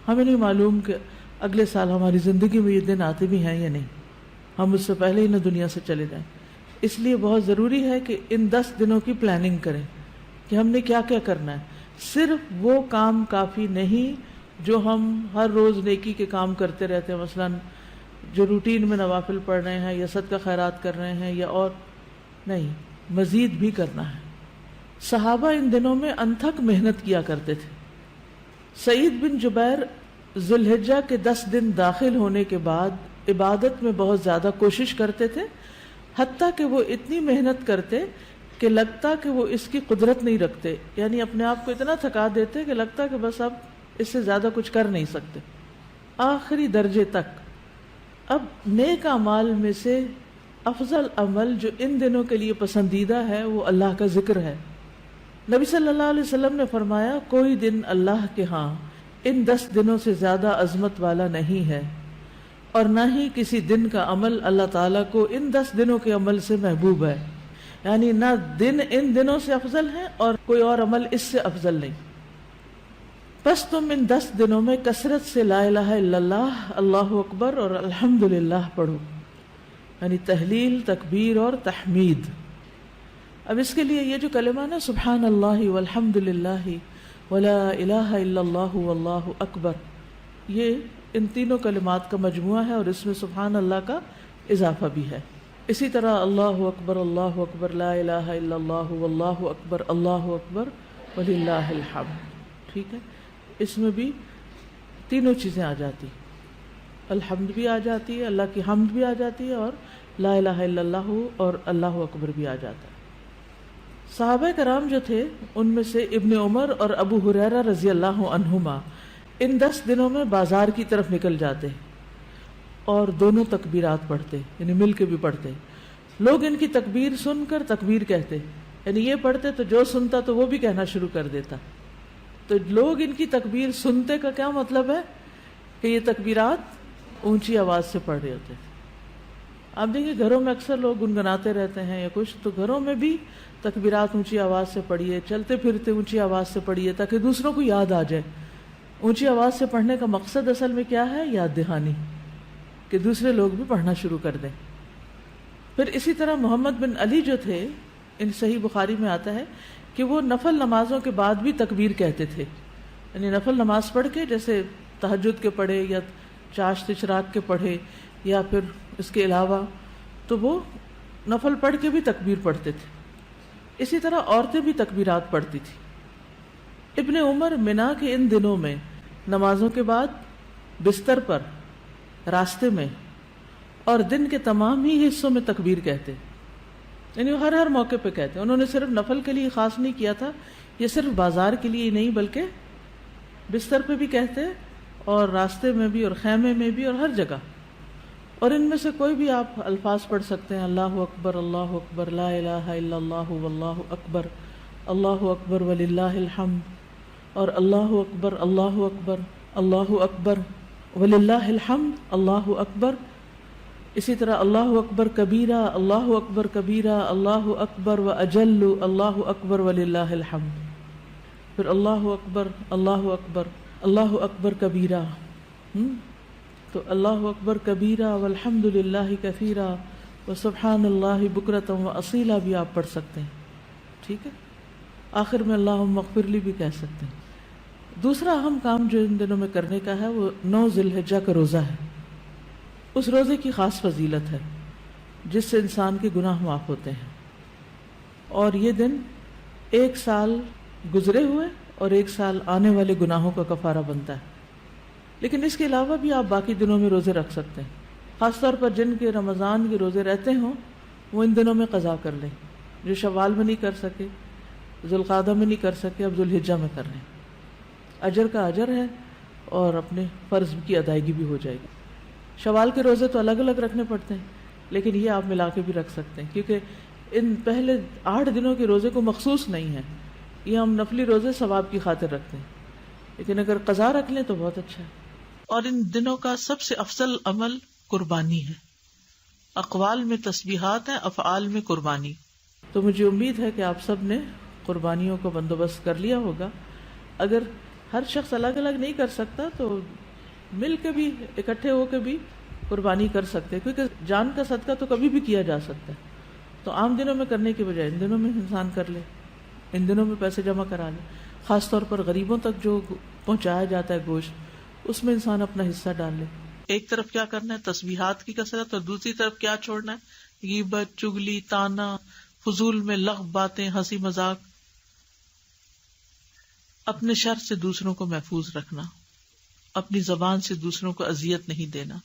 ہمیں نہیں معلوم کہ اگلے سال ہماری زندگی میں یہ دن آتے بھی ہیں یا نہیں، ہم اس سے پہلے ہی نہ دنیا سے چلے جائیں. اس لیے بہت ضروری ہے کہ ان 10 دنوں کی پلاننگ کریں کہ ہم نے کیا کیا کرنا ہے. صرف وہ کام کافی نہیں جو ہم ہر روز نیکی کے کام کرتے رہتے ہیں، مثلا جو روٹین میں نوافل پڑھ رہے ہیں یا صدقہ خیرات کر رہے ہیں یا اور نہیں، مزید بھی کرنا ہے. صحابہ ان دنوں میں انتھک محنت کیا کرتے تھے. سعید بن جبیر ذی الحجہ کے 10 دن داخل ہونے کے بعد عبادت میں بہت زیادہ کوشش کرتے تھے، حتیٰ کہ وہ اتنی محنت کرتے کہ لگتا کہ وہ اس کی قدرت نہیں رکھتے، یعنی اپنے آپ کو اتنا تھکا دیتے کہ لگتا کہ بس اب اس سے زیادہ کچھ کر نہیں سکتے، آخری درجے تک. اب نیک اعمال میں سے افضل عمل جو ان دنوں کے لیے پسندیدہ ہے وہ اللہ کا ذکر ہے. نبی صلی اللہ علیہ وسلم نے فرمایا کوئی دن اللہ کے ہاں ان 10 دنوں سے زیادہ عظمت والا نہیں ہے، اور نہ ہی کسی دن کا عمل اللہ تعالیٰ کو ان 10 دنوں کے عمل سے محبوب ہے. یعنی نہ دن ان دنوں سے افضل ہے اور کوئی اور عمل اس سے افضل نہیں. بس تم ان 10 دنوں میں کثرت سے لا الہ الا اللہ، اللہ اکبر اور الحمدللہ پڑھو، یعنی تحلیل، تکبیر اور تحمید. اب اس کے لیے یہ جو کلمہ نا سبحان اللہ والحمدللہ ولا الہ الا اللہ واللہ اکبر، یہ ان تینوں کلمات کا مجموعہ ہے اور اس میں سبحان اللہ کا اضافہ بھی ہے. اسی طرح اللہ اکبر لا الہ الا اللہ واللہ اکبر وللہ الحمد. ٹھیک ہے، اس میں بھی تینوں چیزیں آ جاتی، الحمد بھی آ جاتی ہے، اللہ کی حمد بھی آ جاتی ہے، اور لا الہ الا اللہ اور اللہ اکبر بھی آ جاتا ہے. صحابہ کرام جو تھے ان میں سے ابن عمر اور ابو ہریرہ رضی اللہ عنہما ان 10 دنوں میں بازار کی طرف نکل جاتے اور دونوں تکبیرات پڑھتے، یعنی مل کے بھی پڑھتے. لوگ ان کی تکبیر سن کر تکبیر کہتے، یعنی یہ پڑھتے تو جو سنتا تو وہ بھی کہنا شروع کر دیتا. تو لوگ ان کی تکبیر سنتے کا کیا مطلب ہے کہ یہ تکبیرات اونچی آواز سے پڑھ رہے ہوتے تھے. آپ دیکھیں گھروں میں اکثر لوگ گنگناتے رہتے ہیں یا کچھ، تو گھروں میں بھی تکبیرات اونچی آواز سے پڑھیے، چلتے پھرتے اونچی آواز سے پڑھیے تاکہ دوسروں کو یاد آ جائے. اونچی آواز سے پڑھنے کا مقصد اصل میں کیا ہے؟ یاد دہانی، کہ دوسرے لوگ بھی پڑھنا شروع کر دیں. پھر اسی طرح محمد بن علی جو تھے، ان صحیح بخاری میں آتا ہے کہ وہ نفل نمازوں کے بعد بھی تکبیر کہتے تھے. یعنی نفل نماز پڑھ کے، جیسے تہجد کے پڑھے یا چاشت اشراق کے پڑھے یا پھر اس کے علاوہ، تو وہ نفل پڑھ کے بھی تکبیر پڑھتے تھے. اسی طرح عورتیں بھی تکبیرات پڑھتی تھی. ابن عمر منا کے ان دنوں میں نمازوں کے بعد بستر پر، راستے میں اور دن کے تمام ہی حصوں میں تکبیر کہتے، یعنی وہ ہر موقع پہ کہتے. انہوں نے صرف نفل کے لیے خاص نہیں کیا تھا، یہ صرف بازار کے لیے نہیں بلکہ بستر پہ بھی کہتے اور راستے میں بھی اور خیمے میں بھی اور ہر جگہ. اور ان میں سے کوئی بھی آپ الفاظ پڑھ سکتے ہیں، اللہ اکبر لا الہ الا اللہ واللہ اکبر وللہ الحمد، اور اللہ اکبر وللہ الحمد، اللہ اکبر. اسی طرح اللہ اکبر کبیرہ، اللہ اکبر و اجل، اللہ اکبر وللہ الحمد. پھر اللہ اکبر کبیرہ، تو اللہ اکبر کبیرہ والحمد للہ کثیرہ وسبحان اللہ بکرۃ واصیلا بھی آپ پڑھ سکتے ہیں. ٹھیک ہے، آخر میں اللہم اغفر لی بھی کہہ سکتے ہیں. دوسرا اہم کام جو ان دنوں میں کرنے کا ہے وہ 9 ذی الحجہ کا روزہ ہے. اس روزے کی خاص فضیلت ہے جس سے انسان کے گناہ معاف ہوتے ہیں، اور یہ دن 1 سال گزرے ہوئے اور 1 سال آنے والے گناہوں کا کفارہ بنتا ہے. لیکن اس کے علاوہ بھی آپ باقی دنوں میں روزے رکھ سکتے ہیں. خاص طور پر جن کے رمضان کے روزے رہتے ہوں وہ ان دنوں میں قضا کر لیں. جو شوال میں نہیں کر سکے، ذوالقعدہ میں نہیں کر سکے، اب ذوالحجہ میں کر لیں. اجر کا اجر ہے اور اپنے فرض کی ادائیگی بھی ہو جائے گی. شوال کے روزے تو الگ الگ رکھنے پڑتے ہیں، لیکن یہ آپ ملا کے بھی رکھ سکتے ہیں، کیونکہ ان پہلے 8 دنوں کے روزے کو مخصوص نہیں ہے. یہ ہم نفلی روزے ثواب کی خاطر رکھتے ہیں، لیکن اگر قضا رکھ لیں تو بہت اچھا ہے. اور ان دنوں کا سب سے افضل عمل قربانی ہے. اقوال میں تسبیحات ہیں، افعال میں قربانی. تو مجھے امید ہے کہ آپ سب نے قربانیوں کا بندوبست کر لیا ہوگا. اگر ہر شخص الگ الگ نہیں کر سکتا، تو مل کے بھی اکٹھے ہو کے بھی قربانی کر سکتے ہیں، کیونکہ جان کا صدقہ تو کبھی بھی کیا جا سکتا ہے. تو عام دنوں میں کرنے کی بجائے ان دنوں میں انسان کر لے، ان دنوں میں پیسے جمع کرا لے. خاص طور پر غریبوں تک جو پہنچایا جاتا ہے گوشت، اس میں انسان اپنا حصہ ڈال لے. ایک طرف کیا کرنا ہے، تسبیحات کی کثرت، اور دوسری طرف کیا چھوڑنا ہے، غیبت، چگلی، تانا، فضول میں لغو باتیں، ہنسی مذاق. اپنے شر سے دوسروں کو محفوظ رکھنا، اپنی زبان سے دوسروں کو اذیت نہیں دینا.